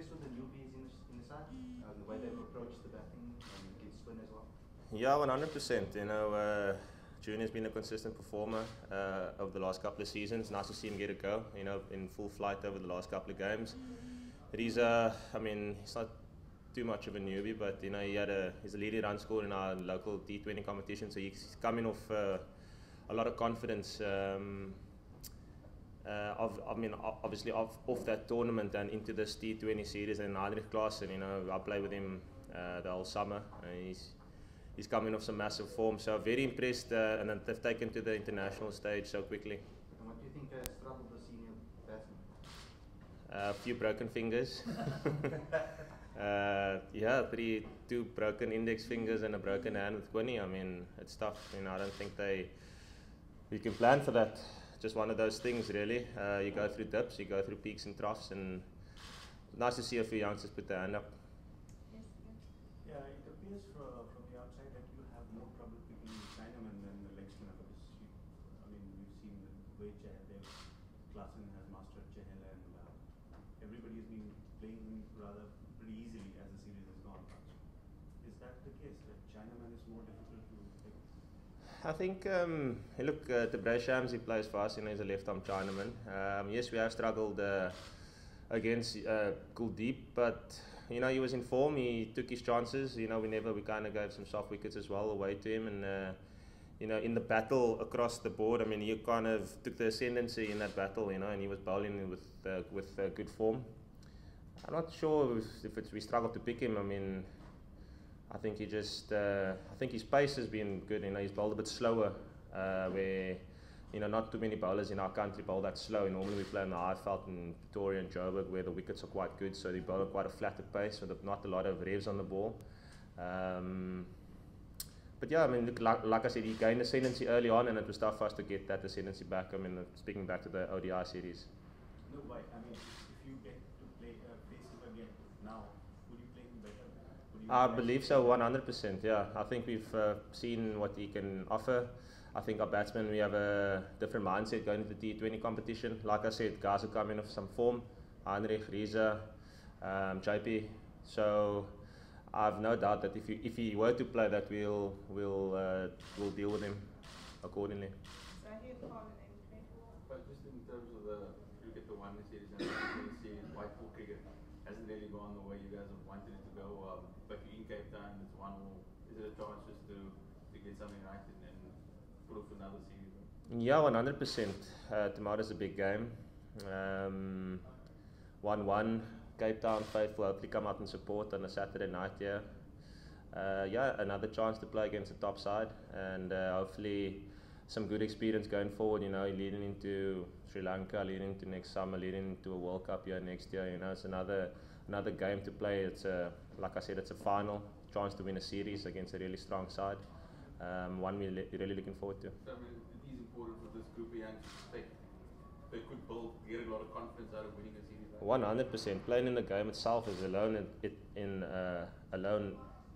impressed with the newbies in the side, the way they've approached the batting and against spin as well? Yeah, 100%. You know, Junior's been a consistent performer over the last couple of seasons. Nice to see him get a go, you know, in full flight over the last couple of games. But he's, I mean, he's not too much of a newbie, but you know, he's a leading run scorer in our local T20 competition, so he's coming off a lot of confidence. Obviously off that tournament and into this T20 series and Heinrich Klaassen, you know, I played with him the whole summer. He's coming off some massive form, so very impressed, and then they've taken to the international stage so quickly. And what do you think has struggled the senior batsman? A few broken fingers. Yeah, two broken index fingers and a broken hand with Quinny. I mean, it's tough. You know, I don't think you can plan for that. Just one of those things, really. You go through dips, you go through peaks and troughs, and nice to see a few youngsters put their hand up. Yes, yeah, it appears from the outside that you have more trouble picking Chinaman than the leg spinner because we've seen the way Klaassen has mastered Chahal and everybody has been playing him rather pretty easily as the series has gone. Is that the case, that Chinaman is more difficult to pick? I think, look, De Shams, he plays for us, you know, he's a left-arm Chinaman. Yes, we have struggled against Kuldeep, but, you know, he was in form, he took his chances, you know, we kind of gave some soft wickets as well away to him, and, you know, in the battle across the board, I mean, he kind of took the ascendancy in that battle, you know, and he was bowling with good form. I'm not sure if we struggled to pick him. I mean, I think he just, I think his pace has been good. You know, he's bowled a bit slower, where, you know, not too many bowlers in our country bowl that slow. Normally we play in the Highveld in Pretoria and Joburg where the wickets are quite good, so they bowl at quite a flatter pace with not a lot of revs on the ball. But yeah, I mean, look, like I said, he gained ascendancy early on, and it was tough for us to get that ascendancy back. I mean, speaking back to the ODI series. No, why? I mean, if you get to play face him again now, would you play him better? I believe so, 100%. Yeah, I think we've seen what he can offer. I think our batsmen, we have a different mindset going into the T20 competition. Like I said, guys are coming off some form. Heinrich, Riza, JP. So I have no doubt that if he were to play, that we'll deal with him accordingly. But just in terms of look at the one series and the series, white ball cricket hasn't really gone the way you guys have wanted it to go. But you're in Cape Town, it's 1-1. Is it a chance just to get something right and put off another series? Yeah, 100%. Tomorrow's a big game. 1-1. Cape Town faithful hopefully come out and support on a Saturday night here. Yeah, another chance to play against the top side, and hopefully some good experience going forward. You know, leading into Sri Lanka, leading into next summer, leading into a World Cup here next year. You know, it's another game to play. It's like I said, it's a final chance to win a series against a really strong side. One we're really looking forward to. So, I mean, it is important for this group of youngsters. They could get a lot of confidence out of winning a series. 100%. Playing in the game itself is alone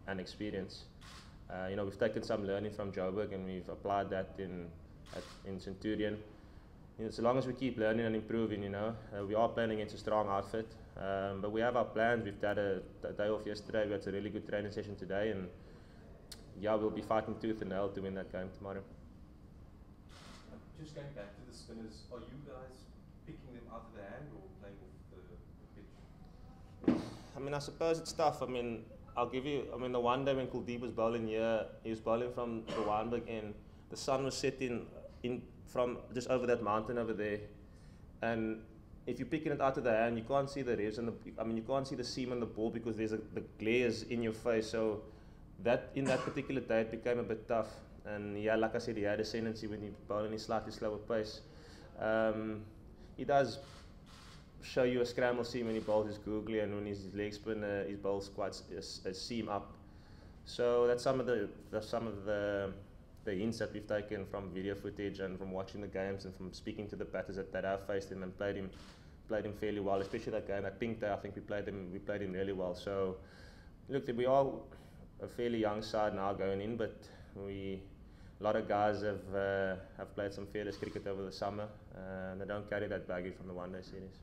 an experience. You know, we've taken some learning from Joburg and we've applied that in Centurion. You know, so long as we keep learning and improving, you know, we are playing against a strong outfit, but we have our plans. We've had a day off yesterday. We had a really good training session today, and yeah, we'll be fighting tooth and nail to win that game tomorrow. Just going back to the spinners, are you guys picking them out of the hand or playing off the pitch? I mean, I suppose it's tough. I mean, I'll give you, I mean, the one day when Kuldeep was bowling here, he was bowling from the Wynberg and the sun was setting from just over that mountain over there. And if you're picking it out of the hand, you can't see the revs and you can't see the seam on the ball because the glare is in your face. So in that particular day, it became a bit tough. And yeah, like I said, he had a tendency when he bowling in slightly slower pace. He does show you a scramble seam when he bowls his googly, and when his leg spin, his bowls quite a seam up. So that's some of the hints that we've taken from video footage and from watching the games and from speaking to the batters that have faced him and played him fairly well. Especially that game at Pink Day, I think we played him really well. So look, we are a fairly young side now going in, but a lot of guys have played some fearless cricket over the summer, and they don't carry that baggage from the one-day series.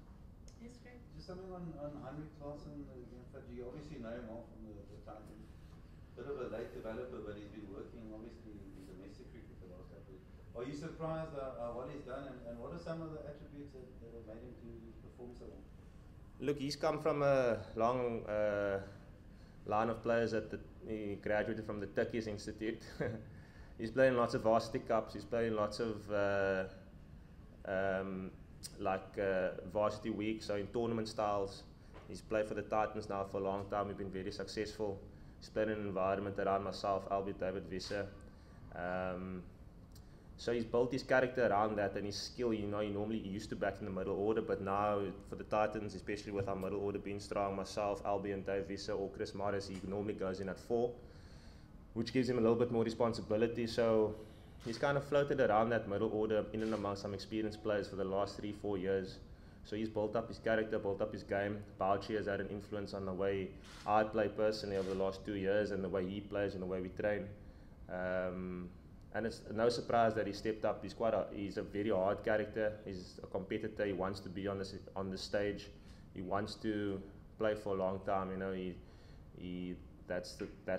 Yes, great. just something on Heinrich Claassen against Fudge. You obviously know him well from the Titans. Bit of a late developer, but he's been working obviously in domestic cricket the last couple of years. Are you surprised what he's done, and what are some of the attributes that have made him to perform so well? Look, he's come from a long line of players he graduated from the Turkish Institute. He's played in lots of varsity cups. He's played in lots of varsity weeks, so in tournament styles. He's played for the Titans now for a long time. We've been very successful. He's played in an environment around myself, Albie, David Visser. So he's built his character around that and his skill. You know, he normally used to back in the middle order, but now for the Titans, especially with our middle order being strong, myself, Albie and Dave Visser or Chris Morris, he normally goes in at 4, which gives him a little bit more responsibility. So he's kind of floated around that middle order in and among some experienced players for the last 3-4 years. So he's built up his character, built up his game. Bauchi has had an influence on the way I play personally over the last 2 years and the way he plays and the way we train. And it's no surprise that he stepped up. He's a very hard character. He's a competitor. He wants to be on the stage. He wants to play for a long time. You know, that's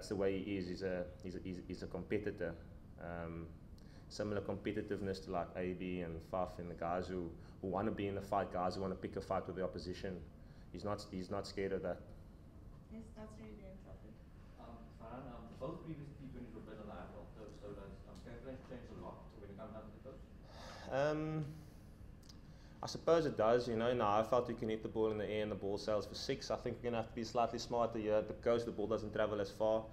the way he is. He's a competitor. Similar competitiveness to like AB and Faf and the guys who want to be in the fight, guys who want to pick a fight with the opposition. He's not scared of that. Yes, that's really important. Farhaan, both previous T20s were played on the IFL turf, so does calculation change a lot when it comes down to the coast? I suppose it does. You know, in the IFL you can hit the ball in the air and the ball sails for 6. I think we're going to have to be slightly smarter here. At the coast, the ball doesn't travel as far.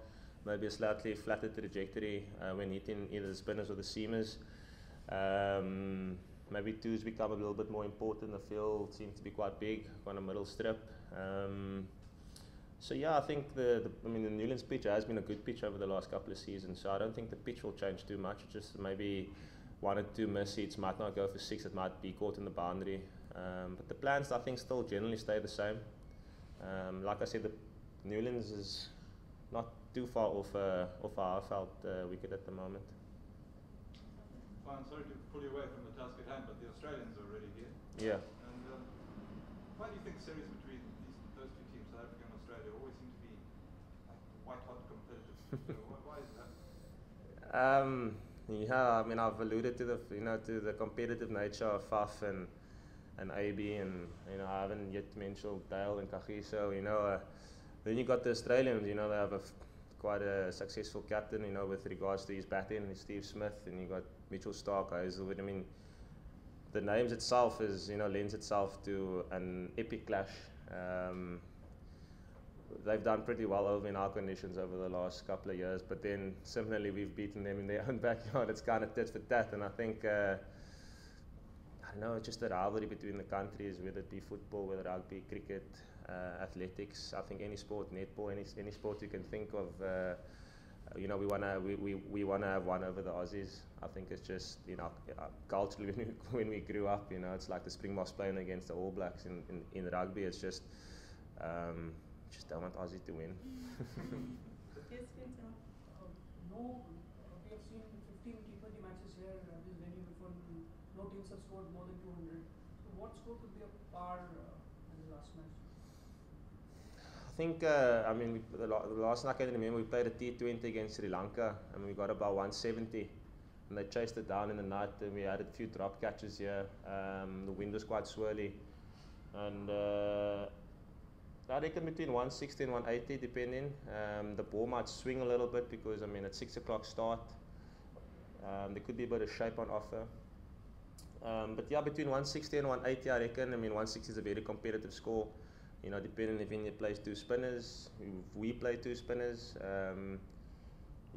Maybe a slightly flatter trajectory when hitting either the spinners or the seamers. Maybe twos become a little bit more important. The field seems to be quite big on a middle strip. So yeah, I think the Newlands pitch has been a good pitch over the last couple of seasons. So I don't think the pitch will change too much. Just maybe 1 or 2 miss hits might not go for 6. It might be caught in the boundary. But the plans, I think, still generally stay the same. Like I said, the Newlands is not too far off our felt wicket at the moment. Fine, sorry to pull you away from the task at hand, but the Australians are already here. Yeah. And why do you think series between those 2 teams, South Africa and Australia, always seem to be like white hot competitive? Why is that? Yeah, I mean, I've alluded to the competitive nature of Faf and AB, and I haven't yet mentioned Dale and Kagiso. Then you got the Australians. They have quite a successful captain. With regards to his batting, Steve Smith, and you got Mitchell Stark, Hazelwood. I mean, the names itself lends itself to an epic clash. They've done pretty well over in our conditions over the last couple of years, but then similarly we've beaten them in their own backyard. It's kind of tit for tat, and I think I don't know, it's just a rivalry between the countries, whether it be football, whether rugby, cricket, athletics. I think any sport, netball, any sport you can think of. We wanna have one over the Aussies. I think it's just culturally when we grew up, it's like the Springboks playing against the All Blacks in rugby. It's just don't want Aussie to win. Yes, Quinton. We have seen 15 T20 matches here this venue before. No teams have scored more than 200. So what score could be a par in the last match? I think, the last night I can remember we played a T20 against Sri Lanka and we got about 170 and they chased it down in the night and we had a few drop catches here. The wind was quite swirly and I reckon between 160 and 180 depending. The ball might swing a little bit because at 6 o'clock start there could be a bit of shape on offer. But yeah, between 160 and 180 I reckon. 160 is a very competitive score. Depending if India plays 2 spinners, if we play 2 spinners.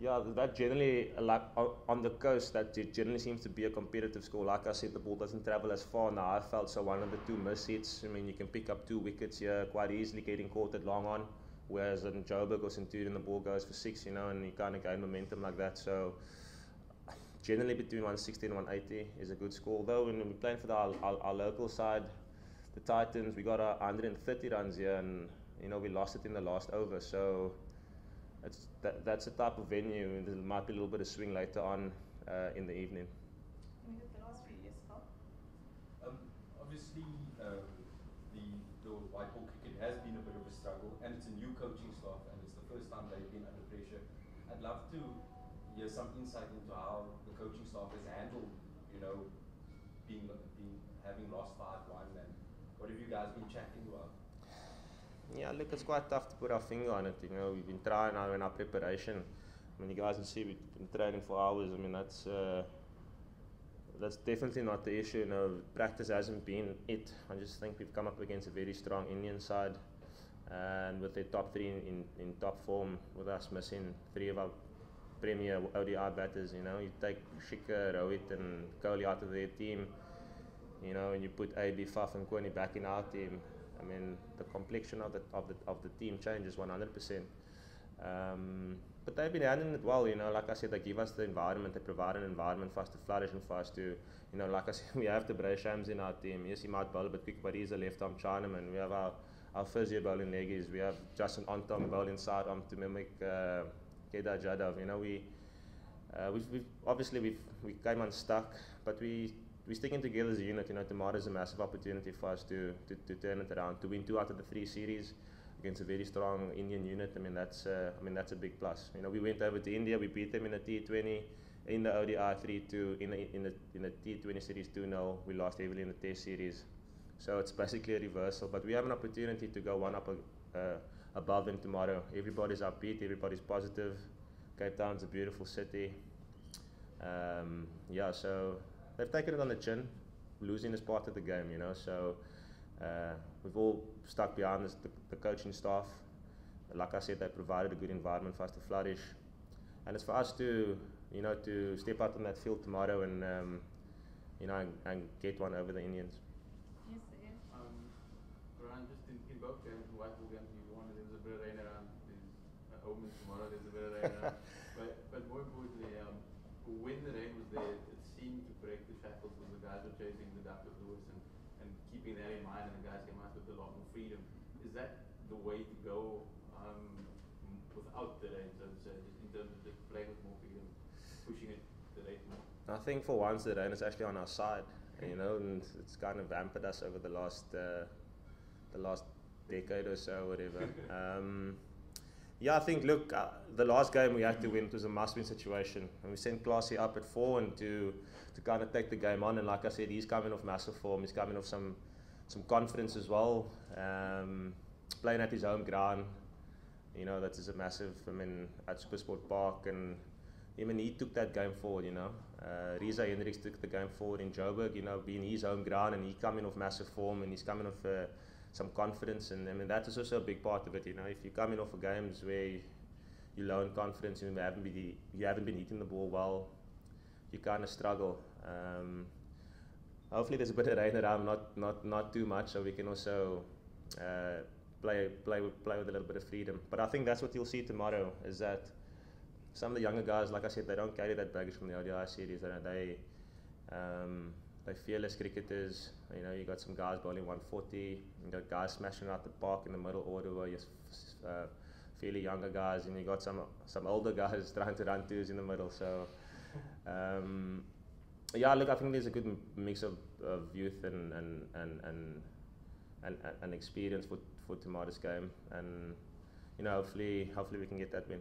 That generally, like on the coast, that generally seems to be a competitive score. Like I said, the ball doesn't travel as far in the IFL, so 1 of the 2 miss hits, you can pick up 2 wickets here quite easily, getting caught at long on. Whereas in Joburg or Centurion, the ball goes for 6, and you kind of gain momentum like that. So generally between 160 and 180 is a good score. Although when we're playing for our local side, the Titans, we got 130 runs here, and we lost it in the last over. So that's a type of venue. There might be a little bit of swing later on in the evening. Can we get the last 3 years, Paul? Obviously, the white has been a bit of a struggle, and it's a new coaching staff, and it's the first time they've been under pressure. I'd love to hear some insight into how the coaching staff has handled, you know, having lost 5-1, and what have you guys been chatting about? Yeah, look, it's quite tough to put our finger on it. You know, we've been trying now in our preparation. I mean, you guys can see we've been training for hours. I mean, that's definitely not the issue. You know, practice hasn't been it. I just think we've come up against a very strong Indian side, and with their top 3 in top form, with us missing 3 of our premier ODI batters. You know, you take Shikhar, Rohit, and Kohli out of their team. You know, and you put AB, Faf, and Kwani back in our team. I mean, the complexion of the team changes 100%. But they've been handling it well, you know. Like I said, they give us the environment, they provide an environment for us to flourish and for us to, you know, like I said, we have the Bray Shams in our team. Yes, he might bowl a bit quick, but he's a left-arm Chinaman. We have our physio bowling leggies. We have Justin Ontom bowling side-arm to mimic Kedar Jadhav. You know, we've obviously we came unstuck, but we're sticking together as a unit. You know, tomorrow is a massive opportunity for us to turn it around, to win 2 out of the 3 series against a very strong Indian unit. I mean, that's a big plus. You know, we went over to India, we beat them in the T20, in the ODI 3-2, in the T20 series 2-0. We lost heavily in the Test series, so it's basically a reversal. But we have an opportunity to go one up above them tomorrow. Everybody's upbeat, everybody's positive. Cape Town's a beautiful city. Yeah, so they've taken it on the chin. Losing is part of the game, you know. So we've all stuck behind the coaching staff. Like I said, they provided a good environment for us to flourish, and it's for us to, you know, to step out on that field tomorrow and you know, and get one over the Indians. Yes, yes. Farhaan, just in both games, in Whitehall games, you won. There was a bit of rain around. There's Omens tomorrow. There's a bit of rain around. But more importantly, when the rain was there, it seemed to break the shackles when the guys were chasing the duck of Lewis and keeping that in mind, and the guys came out with a lot more freedom. Is that the way to go without the rain, so to say, just in terms of just playing with more freedom, pushing it the rain more? I think for once the rain is actually on our side, you know, and it's kind of hampered us over the last decade or so, whatever. Yeah, I think, look, the last game we had to win. It was a must-win situation, and we sent Classy up at 4 and to kind of take the game on. And like I said, he's coming off massive form. He's coming off some confidence as well. Playing at his home ground, you know, that is a massive. I mean, at Supersport Park, and I mean, he took that game forward. You know, Riza Hendricks took the game forward in Joburg. You know, being his home ground, and he coming off massive form, and he's coming off some confidence, and I mean that is also a big part of it. You know, if you're coming off of games where you're low in confidence and you haven't been hitting the ball well, you kind of struggle. Hopefully there's a bit of rain around, not too much, so we can also play with a little bit of freedom. But I think that's what you'll see tomorrow, is that some of the younger guys, like I said, they don't carry that baggage from the ODI series. They're fearless cricketers. You know, you got some guys bowling 140. You got guys smashing out the park in the middle order where you're fairly younger guys, and you got some older guys trying to run twos in the middle. So, yeah, look, I think there's a good mix of youth and experience for tomorrow's game, and you know, hopefully we can get that win.